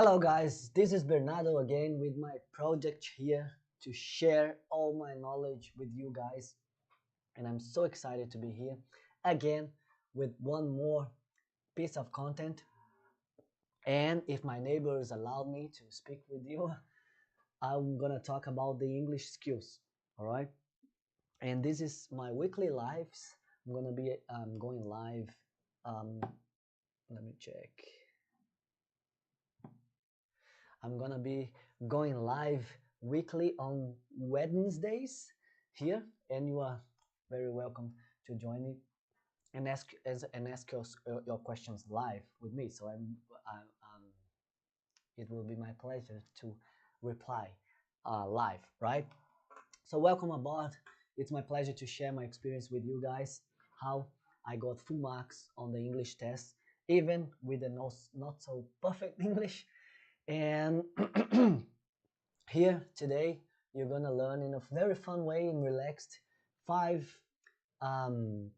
Hello guys, this is Bernardo again with my project here to share all my knowledge with you guys, and I'm so excited to be here again with one more piece of content. And if my neighbors allow me to speak with you, I'm gonna talk about the English skills. All right, and this is my weekly lives. I'm gonna be going live. Um, Let me check. I'm gonna be going live weekly on Wednesdays here, and you are very welcome to join me and ask your questions live with me. So it will be my pleasure to reply live, right? So welcome aboard. It's my pleasure to share my experience with you guys. How I got full marks on the English test, even with the not so perfect English. And here today, you're gonna learn in a very fun way and relaxed 5 um,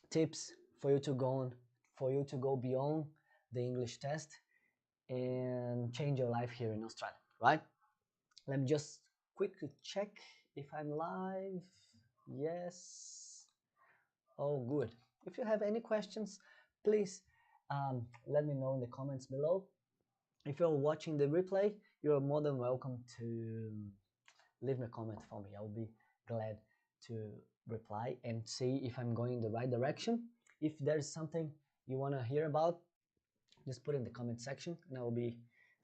tips for you to go beyond the English test and change your life here in Australia, right? Let me just quickly check if I'm live. Yes. Oh, good. If you have any questions, please let me know in the comments below. If you're watching the replay, you're more than welcome to leave me a comment for me. I'll be glad to reply and see if I'm going in the right direction. If there's something you want to hear about, just put in the comment section and I will be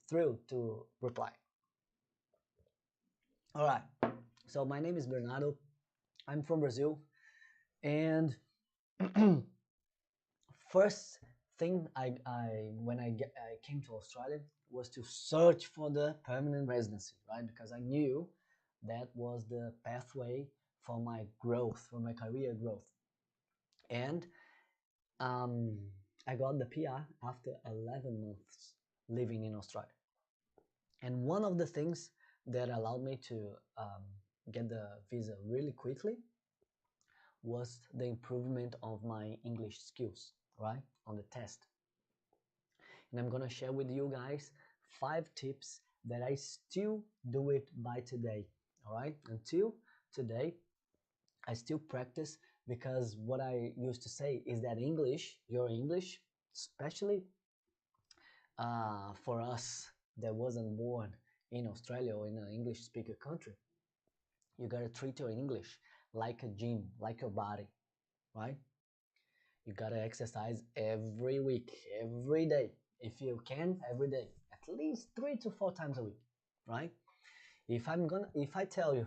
thrilled to reply. All right, so my name is Bernardo. I'm from Brazil, and first thing when I came to Australia was to search for the permanent residency, right? Because I knew that was the pathway for my growth, for my career growth. And I got the PR after 11 months living in Australia. And one of the things that allowed me to get the visa really quickly was the improvement of my English skills, right, on the test. And I'm gonna share with you guys 5 tips that I still do it by today. All right, until today I still practice, because what I used to say is that your English, especially for us that wasn't born in Australia or in an English speaker country, you gotta treat your English like a gym, like your body, right? You gotta exercise every week, every day. If you can, every day, at least 3 to 4 times a week, right? If I tell you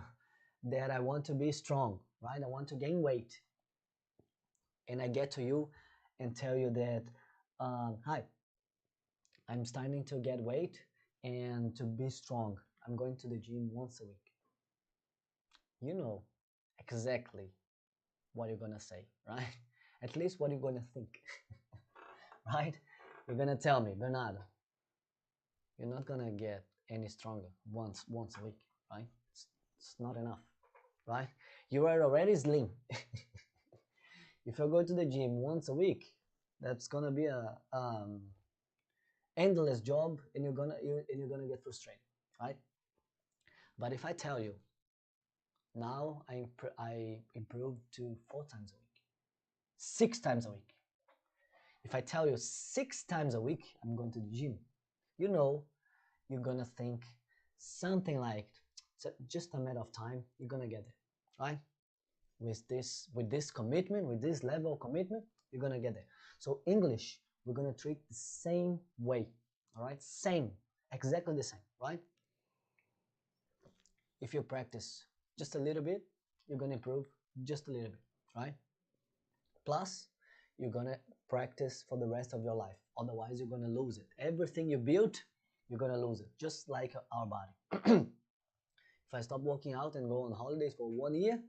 that I want to be strong, right? I want to gain weight, and I get to you and tell you that, hi, I'm starting to get weight and to be strong, I'm going to the gym once a week. You know exactly what you're gonna say, right? At least what you're gonna think, right? You're gonna tell me, Bernardo, you're not gonna get any stronger once a week, right? It's not enough, right? You are already slim. If you go to the gym once a week, that's gonna be a endless job, and you're gonna get frustrated, right? But if I tell you now I improved to 4 times a week, 6 times a week. If I tell you 6 times a week I'm going to the gym, you know you're gonna think something like, it's just a matter of time, you're gonna get there, right? With this commitment, with this level of commitment, you're gonna get there. So English, we're gonna treat the same way, all right? Same, exactly the same, right? If you practice just a little bit, you're gonna improve just a little bit, right? Plus, you're gonna practice for the rest of your life. Otherwise, you're gonna lose it. Everything you built, you're gonna lose it, just like our body. If I stop working out and go on holidays for 1 year,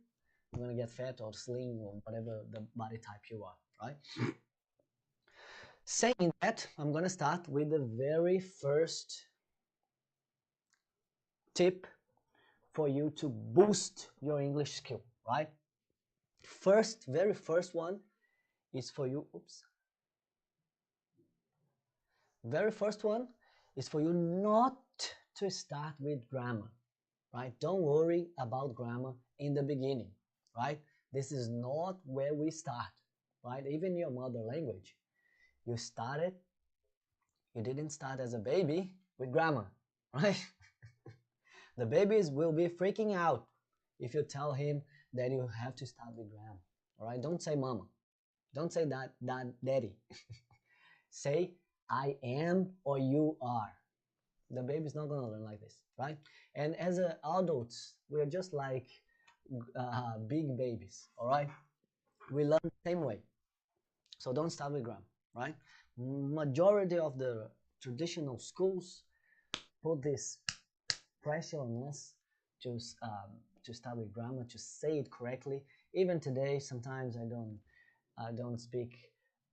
you're gonna get fat or slim or whatever the body type you are, right? Saying that, I'm gonna start with the very first tip for you to boost your English skill, right? Very first one is for you, very first one is for you not to start with grammar, right? Don't worry about grammar in the beginning, right? This is not where we start, right? Even your mother language, you started, you didn't start as a baby with grammar, right? The babies will be freaking out if you tell him that you have to start with grammar, all right? Don't say mama. Don't say that, daddy. Say I am or you are. The baby's not gonna learn like this, right? And as adults, we're just like big babies, all right? We learn the same way. So don't start with grammar, right? Majority of the traditional schools put this pressure on us to to start with grammar, to say it correctly. Even today, sometimes I don't speak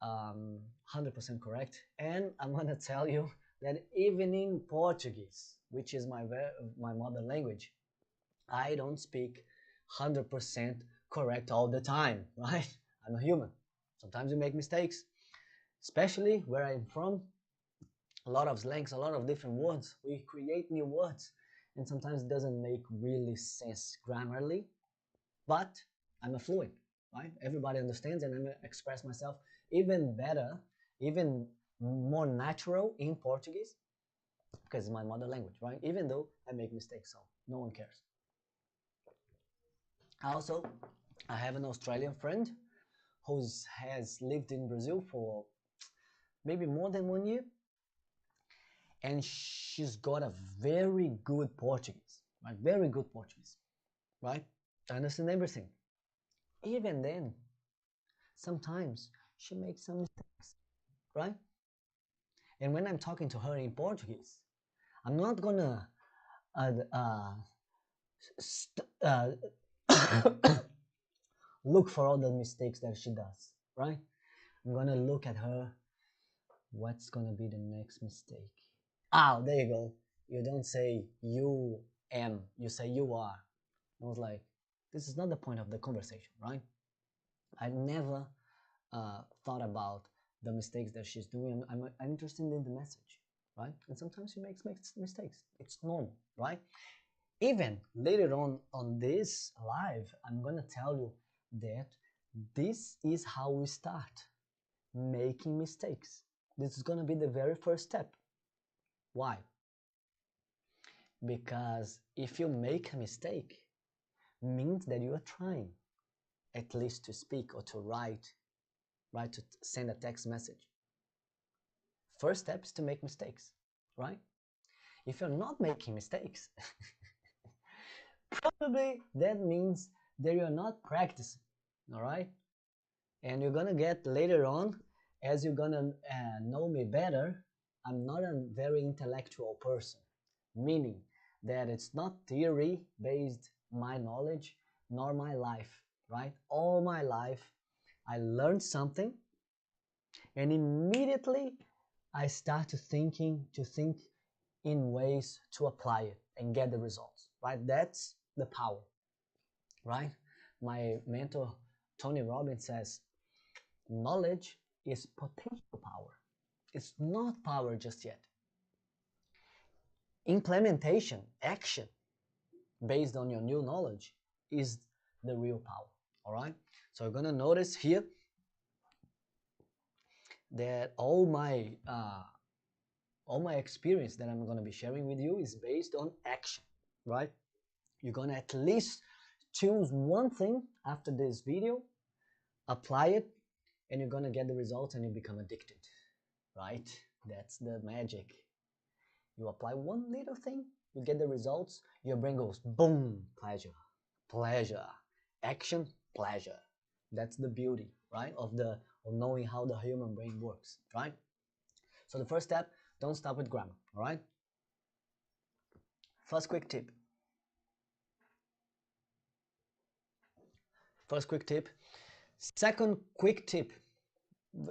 100% correct, and I'm gonna tell you that even in Portuguese, which is my mother language, I don't speak 100% correct all the time, right? I'm a human. Sometimes you make mistakes, especially where I'm from. A lot of slangs, a lot of different words. We create new words, and sometimes it doesn't make really sense grammarly, but I'm a fluent, right? Everybody understands, and I'm express myself even better, even more natural in Portuguese because it's my mother language, right? Even though I make mistakes, so no one cares. Also, I have an Australian friend who has lived in Brazil for maybe more than 1 year, and she's got a very good Portuguese, right? Very good Portuguese, right? I understand everything. Even then, sometimes she makes some mistakes, right? And when I'm talking to her in Portuguese, I'm not gonna uh, uh, uh, look for all the mistakes that she does, right? I'm gonna look at her. What's gonna be the next mistake? Ah, there you go. You don't say you am, you say you are. I was like, this is not the point of the conversation, right? I never thought about the mistakes that she's doing. I'm interested in the message, right? And sometimes she makes mistakes. It's normal, right? Even later on this live, I'm gonna tell you that this is how we start making mistakes. This is gonna be the very first step. Why? Because if you make a mistake, means that you are trying at least to speak or to write, right? To send a text message. First step is to make mistakes, right? If you're not making mistakes, probably that means that you're not practicing, all right? And you're gonna get later on, as you're gonna know me better, I'm not a very intellectual person, meaning that it's not theory based my knowledge nor my life, right? All my life I learned something and immediately I start to think in ways to apply it and get the results, right? That's the power, right? My mentor Tony Robbins says knowledge is potential power. It's not power just yet. Implementation, action based on your new knowledge is the real power. All right. So you're gonna notice here that all my experience that I'm gonna be sharing with you is based on action, right? You're gonna at least choose one thing after this video, apply it, and you're gonna get the results and you become addicted, right? That's the magic. You apply one little thing, you get the results, your brain goes boom, pleasure, pleasure, action, pleasure. That's the beauty, right? Of knowing how the human brain works, right? So the first step, don't start with grammar, all right? First quick tip. First quick tip. Second quick tip.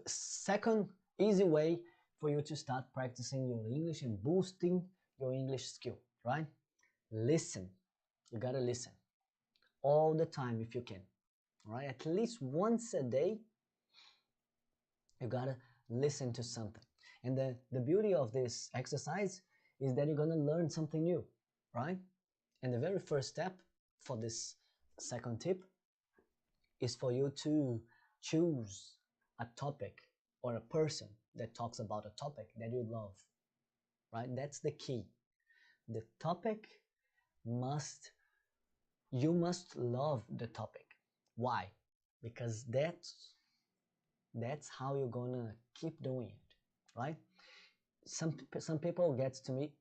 Second easy way for you to start practicing your English and boosting your English skill, right? Listen. You gotta listen all the time if you can, all right? At least once a day, you gotta listen to something. And the beauty of this exercise is that you're going to learn something new, right? And the very first step for this second tip is for you to choose a topic or a person that talks about a topic that you love, right? That's the key. The topic must, you must love the topic. Why? Because that's how you're gonna keep doing it, right? Some people gets to me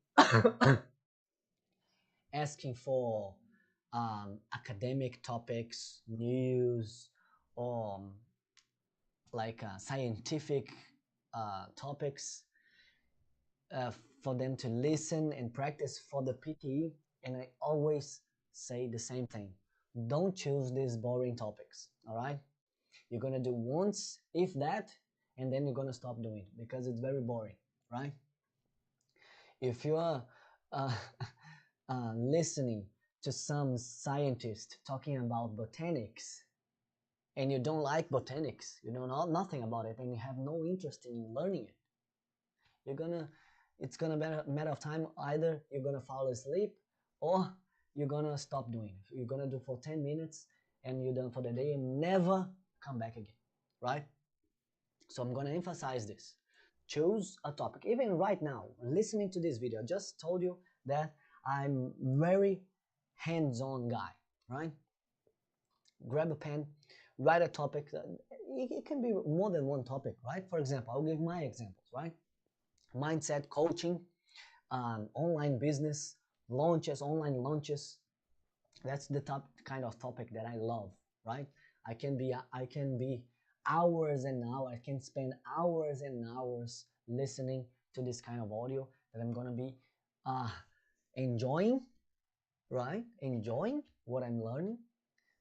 asking for academic topics, news, or like scientific topics uh, for them to listen and practice for the PTE. And I always say the same thing. Don't choose these boring topics, all right? You're gonna do once, if that, and then you're gonna stop doing it because it's very boring, right? If you're uh, listening to some scientist talking about botanics and you don't like botanics, you don't know nothing about it, and you have no interest in learning it, you're gonna, it's gonna be a matter of time. Either you're gonna fall asleep or you're gonna stop doing it. You're gonna do for 10 minutes and you're done for the day and never come back again, right? So I'm gonna emphasize this. Choose a topic. Even right now, listening to this video, I just told you that I'm very hands-on guy, right? Grab a pen, write a topic. It can be more than one topic, right? For example, I'll give my examples, right? Mindset, coaching, online business, launches, online launches. That's the top kind of topic that I love, right? I can be hours and hours. I can spend hours and hours listening to this kind of audio that I'm gonna be uh, enjoying, right? Enjoying what I'm learning,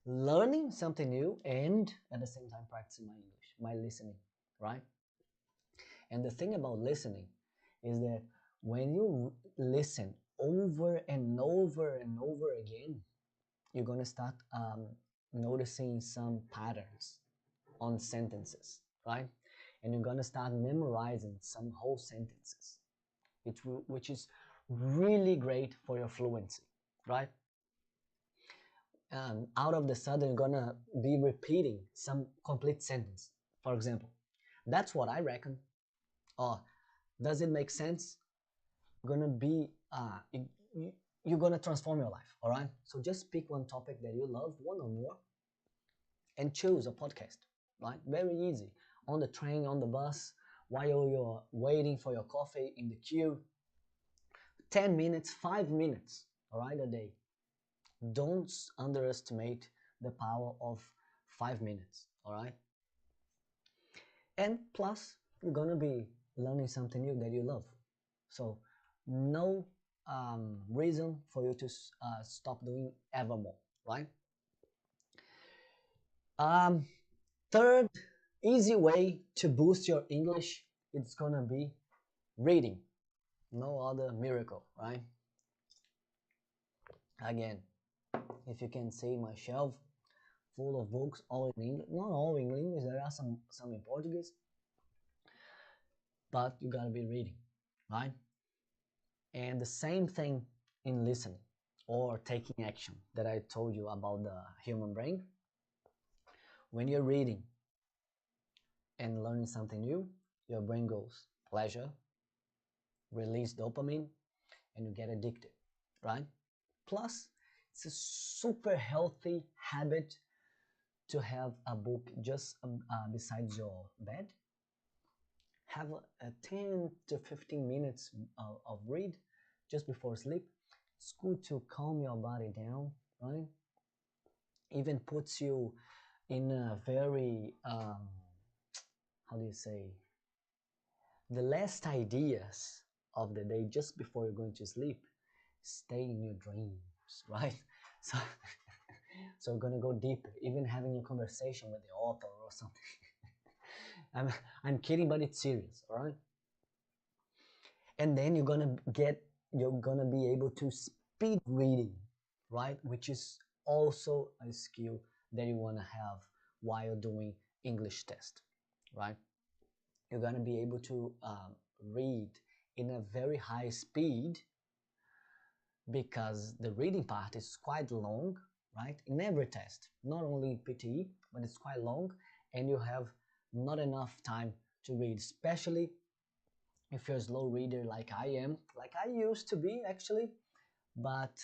learning something new, and at the same time practicing my English, my listening, right? And the thing about listening is that when you listen over and over and over again, you're going to start noticing some patterns on sentences, right? And you're going to start memorizing some whole sentences, which is really great for your fluency, right? Out of the sudden, you're going to be repeating some complete sentence. For example, that's what I reckon. Or does it make sense? Gonna be you're gonna transform your life, all right? So just pick one topic that you love, one or more, and choose a podcast, right? Very easy. On the train, on the bus, while you're waiting for your coffee in the queue, 10 minutes, 5 minutes, all right, a day. Don't underestimate the power of 5 minutes, all right? And plus, you're gonna be learning something new that you love. So no reason for you to stop doing evermore, right? Um, Third easy way to boost your English, it's gonna be reading. No other miracle, right? Again, if you can see my shelf full of books, all in English, not all in English, there are some in Portuguese, but you gotta be reading, right? And the same thing in listening or taking action that I told you about the human brain. When you're reading and learning something new, your brain goes pleasure, release dopamine, and you get addicted, right? Plus, it's a super healthy habit to have a book just besides your bed. Have a 10 to 15 minutes of read just before sleep. It's good to calm your body down, right? Even puts you in a very how do you say, the last ideas of the day just before you're going to sleep stay in your dreams, right? So so we're gonna go deeper, even having a conversation with the author or something. i'm I'm kidding, but it's serious, all right? And then you're gonna be able to speed reading, right? Which is also a skill that you want to have while doing English test, right? You're gonna be able to read in a very high speed because the reading part is quite long, right? In every test, not only PTE, but it's quite long, and you have not enough time to read, especially if you're a slow reader like I am, like I used to be actually. But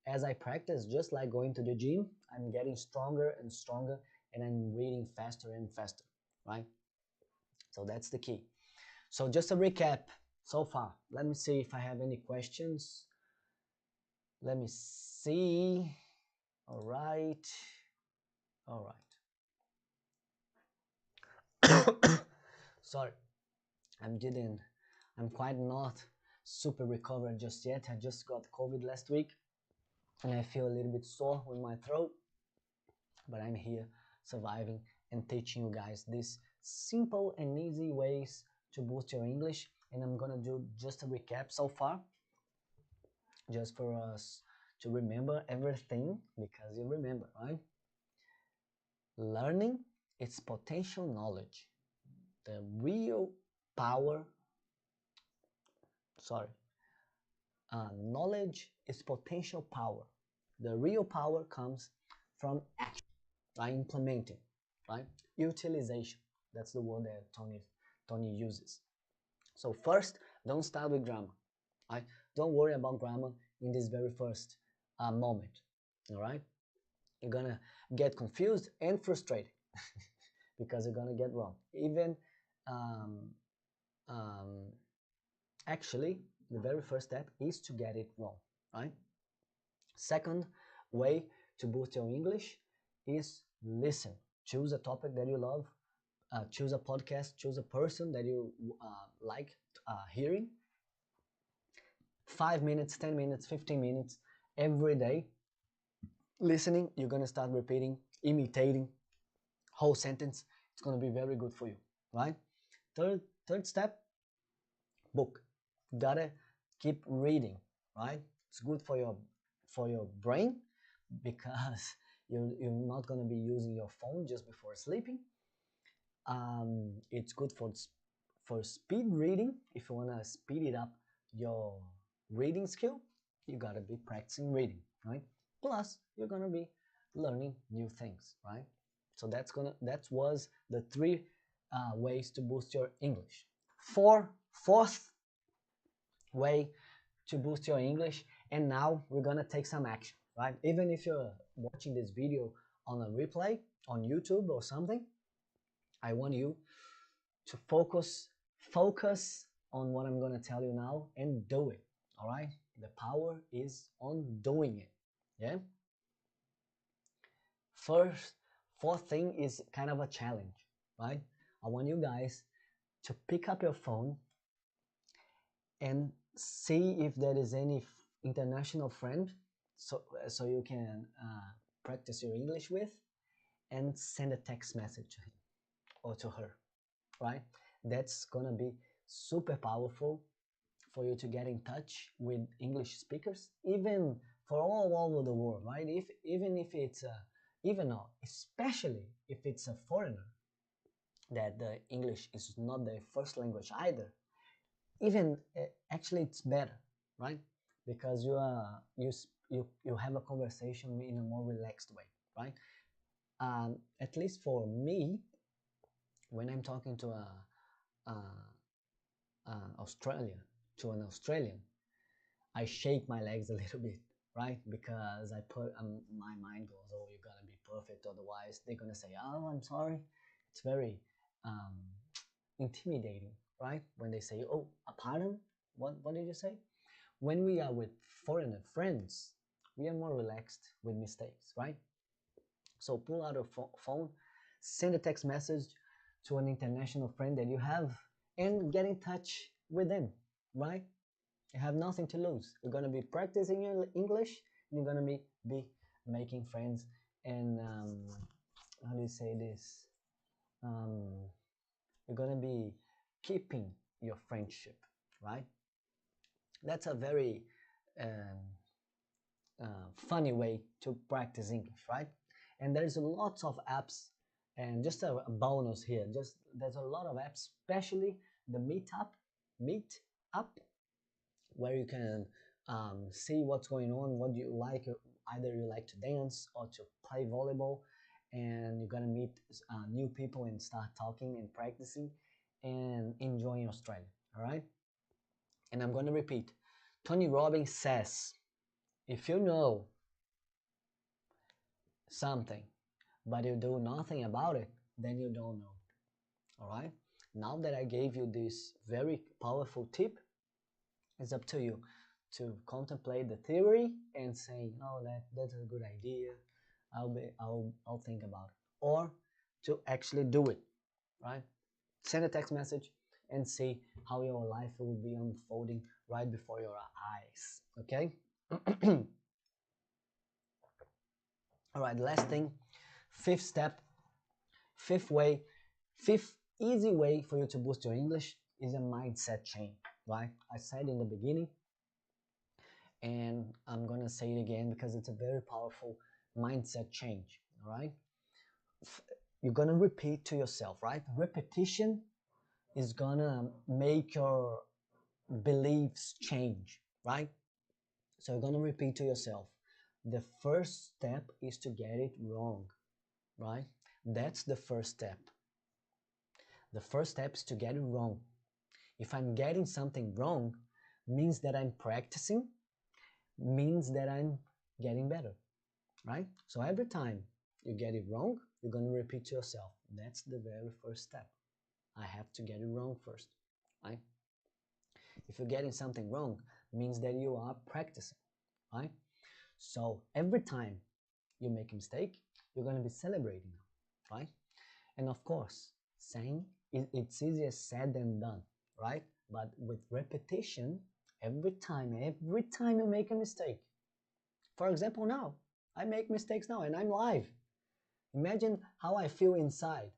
as I practice, just like going to the gym, I'm getting stronger and stronger, and I'm reading faster and faster, right? So that's the key. So just a recap so far. Let me see if I have any questions. Let me see. All right. All right. Sorry, I'm quite not super recovered just yet. I just got COVID last week and I feel a little bit sore with my throat, but I'm here surviving and teaching you guys these simple and easy ways to boost your English. And I'm gonna do just a recap so far, just for us to remember everything, because you remember, right? Learning is potential knowledge. The real power, sorry, knowledge is potential power. The real power comes from action, right? Implementing, right? Utilization. That's the word that Tony uses. So first, don't start with grammar, right? Don't worry about grammar in this very first moment, all right? You're gonna get confused and frustrated because you're gonna get wrong. Even um, um, actually, the very first step is to get it wrong, right? Second way to boost your English is listen. Choose a topic that you love. Choose a podcast. Choose a person that you like hearing. 5 minutes, 10 minutes, 15 minutes every day. Listening, you're gonna start repeating, imitating whole sentence. It's gonna be very good for you, right? Third step, book. You gotta keep reading, right? It's good for your brain because you're not gonna be using your phone just before sleeping. It's good for speed reading. If you wanna speed it up your reading skill, you gotta be practicing reading, right? Plus, you're gonna be learning new things, right? So that was the three ways to boost your English. Fourth way to boost your English, and now we're gonna take some action, right? Even if you're watching this video on a replay on YouTube or something, I want you to focus on what I'm gonna tell you now and do it. All right? The power is on doing it. Yeah. Fourth thing is kind of a challenge, right? I want you guys to pick up your phone and see if there is any international friend, so you can practice your English with, and send a text message to him or to her, right? That's gonna be super powerful for you to get in touch with English speakers, even for all over the world, right? Even if it's especially if it's a foreigner that the English is not their first language either. Even actually, it's better, right? Because you have a conversation in a more relaxed way, right? At least for me, when I'm talking to a Australian, to an Australian, I shake my legs a little bit, right? Because I put my mind goes, oh, you gotta be perfect, otherwise they're gonna say, oh, I'm sorry. It's very um, intimidating, right? When they say, oh, a pardon, what did you say? When we are with foreigner friends, we are more relaxed with mistakes, right? So pull out your phone, send a text message to an international friend that you have, and get in touch with them, right? You have nothing to lose. You're gonna be practicing your English, and you're gonna be making friends, and how do you say this? Um, you're gonna be keeping your friendship, right? That's a very um, funny way to practice English, right? And there's lots of apps, and just a bonus here. Just there's a lot of apps, especially the Meetup. meet up where you can see what's going on, what you like. Either you like to dance or to play volleyball, and you're gonna meet new people and start talking and practicing and enjoying Australia. All right. And I'm gonna repeat. Tony Robbins says, if you know something but you do nothing about it, then you don't know. All right. Now that I gave you this very powerful tip, it's up to you to contemplate the theory and say, "Oh, that's a good idea. I'll think about it," or to actually do it. Right? Send a text message and see how your life will be unfolding right before your eyes. Okay. All right. Last thing, fifth step, fifth way, fifth easy way for you to boost your English is a mindset change. Right? I said in the beginning, and I'm gonna say it again because it's a very powerful mindset change. All right, you're gonna repeat to yourself, right? Repetition is gonna make your beliefs change, right? So you're gonna repeat to yourself, the first step is to get it wrong, right? That's the first step. The first step is to get it wrong. If I'm getting something wrong, means that I'm practicing, means that I'm getting better, right? So every time you get it wrong, you're going to repeat to yourself, that's the very first step. I have to get it wrong first, right? If you're getting something wrong, means that you are practicing, right? So every time you make a mistake, you're going to be celebrating, right? And of course, saying it's easier said than done, right? But with repetition, every time you make a mistake, for example, now I make mistakes now and I'm live. Imagine how I feel inside,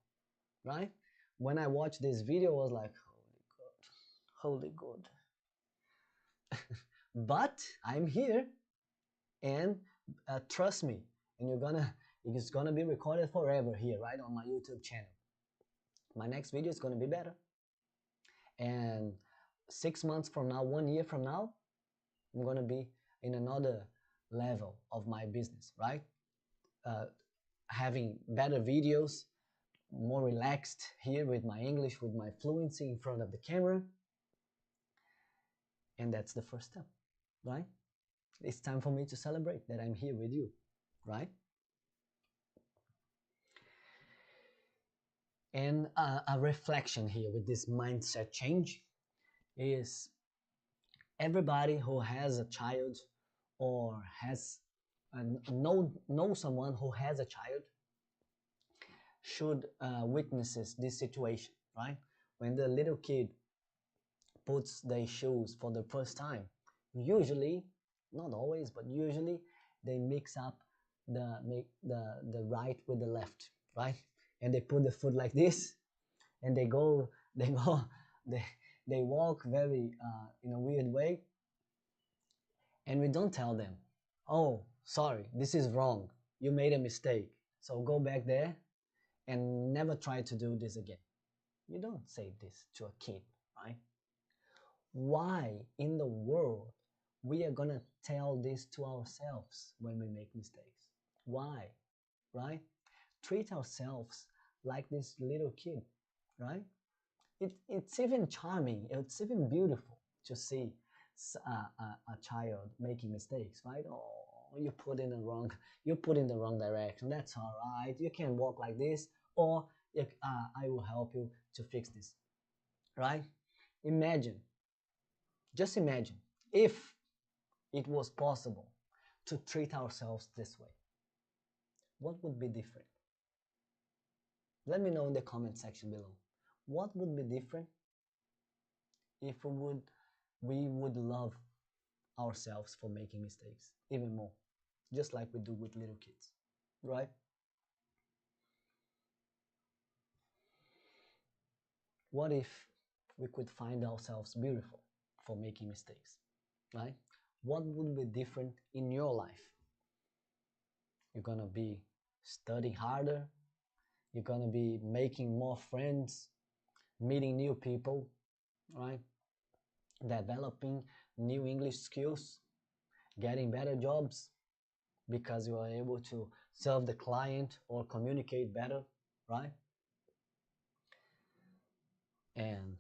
right? When I watched this video, I was like, holy God. But I'm here, and trust me, and it's gonna be recorded forever here, right, on my YouTube channel. My next video is gonna be better, and 6 months from now, 1 year from now, I'm gonna be in another level of my business, right? Having better videos, more relaxed here with my English, with my fluency in front of the camera. And that's the first step, right? It's time for me to celebrate that I'm here with you, right? And a reflection here with this mindset change is everybody who has a child or has know someone who has a child should witnesses this situation, right? When the little kid puts their shoes for the first time, usually, not always, but usually they mix up the right with the left, right? And they put the foot like this, and they go they they walk very in a weird way, and we don't tell them, oh, sorry, this is wrong, you made a mistake, so go back there and never try to do this again. You don't say this to a kid, right? Why in the world we are gonna tell this to ourselves when we make mistakes? Why? Right? Treat ourselves like this little kid, right? It's even charming, it's even beautiful to see a child making mistakes, right? Oh, you put in the wrong direction. That's all right. You can walk like this, or I will help you to fix this, right? Imagine, just imagine if it was possible to treat ourselves this way. What would be different? Let me know in the comment section below. What would be different if we would love ourselves for making mistakes even more, just like we do with little kids, right? What if we could find ourselves beautiful for making mistakes, right? What would be different in your life? You're gonna be studying harder, you're gonna be making more friends, meeting new people, right? developing new English skills, getting better jobs because you are able to serve the client or communicate better, right? And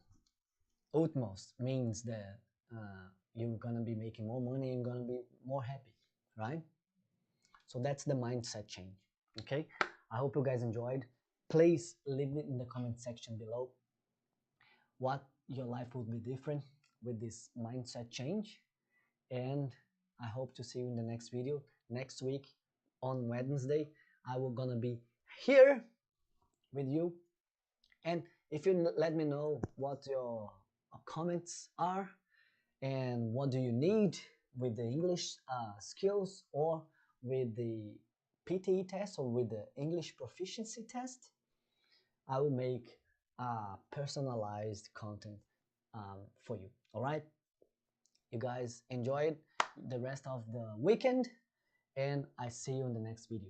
utmost means that you're gonna be making more money and gonna be more happy, right? So that's the mindset change. Okay, I hope you guys enjoyed. Please leave it in the comment section below what your life would be different with this mindset change. And I hope to see you in the next video next week on Wednesday. I will gonna be here with you. And if you let me know what your comments are and what do you need with the English skills or with the PTE test or with the English proficiency test, I will make personalized content for you. All right, you guys enjoyed the rest of the weekend, and I see you in the next video.